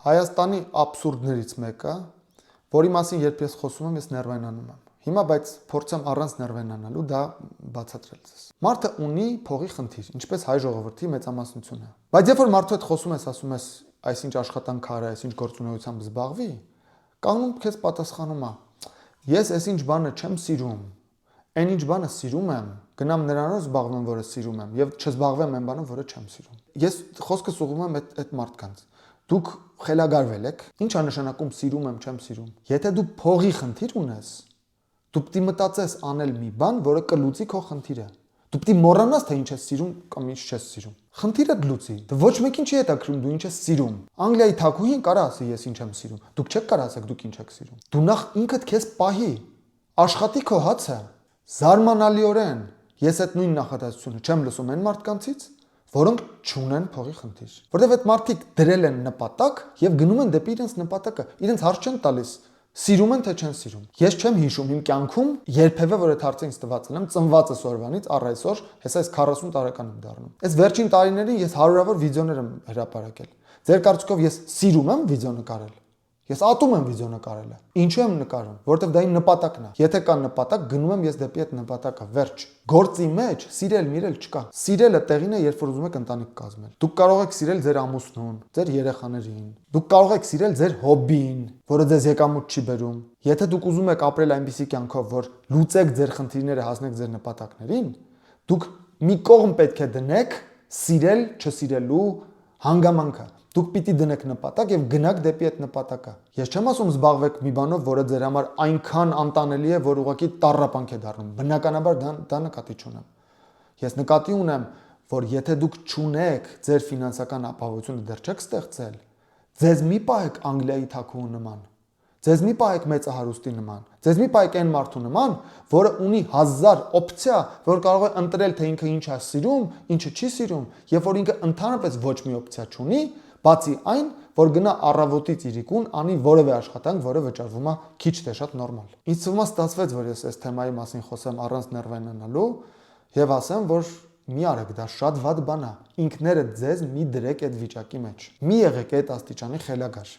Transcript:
Հայաստանի աբսուրդներից մեկը, որի մասին երբ ես խոսում եմ, ես ներվայնանում եմ։ Հիմա բայց փորձեմ առանց ներվայնանալու դա բացատրել ձեզ։ Մարդը ունի փողի խնդիր, ինչպես հայ ժողովրդի մեծամասնությունը։ Բայց երբ որ մարդու հետ խոսում ես, ասում ես, այսինչ աշխատանք արա, այսինչ գործունեությամբ զբաղվի, կանգնում քեզ պատասխանում է. ես այսինչ բանը չեմ սիրում, այն ինչ բանը սիրում եմ, գնամ նրանով զբաղվեմ, որը սիրում եմ, եւ չզբաղվեմ այն բանով, որը չեմ սիրում։ Ես խոսքս ուղղում եմ այդ մարդկանց։ Դուք խելագարվել եք, ի՞նչ է նշանակում սիրում եմ, չեմ սիրում։ Եթե դու փողի խնդիր ունես, դու պետք է մտածես անել մի բան, որը կլուծի քո խնդիրը։ Դու պետք է մոռանաս, թե ինչ ես սիրում կամ ինչ չես սիրում։ Խնդիրը լուծի։ Դե ոչ մեկին չի հետաքրքրում դու ինչ ես սիրում։ Անգլիայի թագուհին կարա ասի ես ինչ եմ սիրում։ Դուք չեք կարող ասեք դուք ինչ եք սիրում։ Դու նախ ինքդ քեզ պահի, աշխատի քո հացը։ Զարմանալիորեն ես այդ նույն նախադասությունը չեմ լսում այն մարդկանցից, որոնք չունեն փողի խնդիր։ Որտեվ այդ մարդիկ դրել են նպատակ եւ գնում են դեպի իրենց նպատակը։ Իրենց հարց չեն տալիս սիրում են թե չեն սիրում։ Ես չեմ հիշում իմ կյանքում երբևէ որ այդ հարցը ինձ տված եմ ծնվածս օրվանից առ այսօր, հեսա ես 40 տարեկան եմ դառնում։ Այս վերջին տարիներին ես հարյուրավոր վիդեոներ եմ հրապարակել։ Ձեր կարծիքով ես սիրում եմ վիդեո նկարել։ Ես ատում եմ վիդեո նկարելը։ Ինչու եմ նկարում, որովհետև դա իմ նպատակն է։ Եթե կա նպատակ, գնում եմ ես դեպի այդ նպատակը, վերջ։ Գործի մեջ սիրել, միրել չկա։ Սիրելը տեղին է, երբ որ ուզում եք ընտանիք կազմել։ Դուք կարող եք սիրել ձեր ամուսնուն, ձեր երեխաներին։ Դուք կարող եք սիրել ձեր հոբբին, որը ձեզ եկամուտ չի բերում։ Եթե դուք ուզում եք ապրել այնպիսի կյանքով, որ լուծեք ձեր խնդիրները, հասնեք ձեր նպատակներին, դուք մի կողմ պետք է դնեք սիրել, չսիրելու հանգամանքը։ Դուք պիտի դնեք նպատակ եւ գնաք դեպի այդ նպատակը։ Ես չեմ ասում զբաղվեք մի բանով, որը ձեր համար այնքան անտանելի է, որ ուղղակի տառապանք է դառնում։ Բնականաբար դա նկատի չունեմ։ Ես նկատի ունեմ, որ եթե դուք չունեք ձեր ֆինանսական ապահովությունը դեռ չեք ստեղծել, ձեզ մի պահեք Անգլիայի թագուհու նման։ Ձեզ մի պահեք մեծահարուստի նման։ Ձեզ մի պահեք այն մարդու նման, որը ունի 1000 օպցիա, որ կարող է ընտրել թե ինքը ինչ է սիրում, ինչը չի սիրում, եւ որ ինքը ընդհանրապես ոչ մի օպցիա չունի, բացի այն, որ գնա առավոտից իրիկուն անի որևէ աշխատանք, որը վճարվում է քիչ թե շատ նորմալ։ Ինձ թվում է ստացվեց, որ ես այս թեմայի մասին խոսեմ առանց ներվայնանալու եւ ասեմ, որ մի արեք, դա շատ վատ բան է։ Ինքներդ ձեզ մի դրեք այդ վիճակի մեջ։ Մի եղեք այդ աստիճանի խելագար։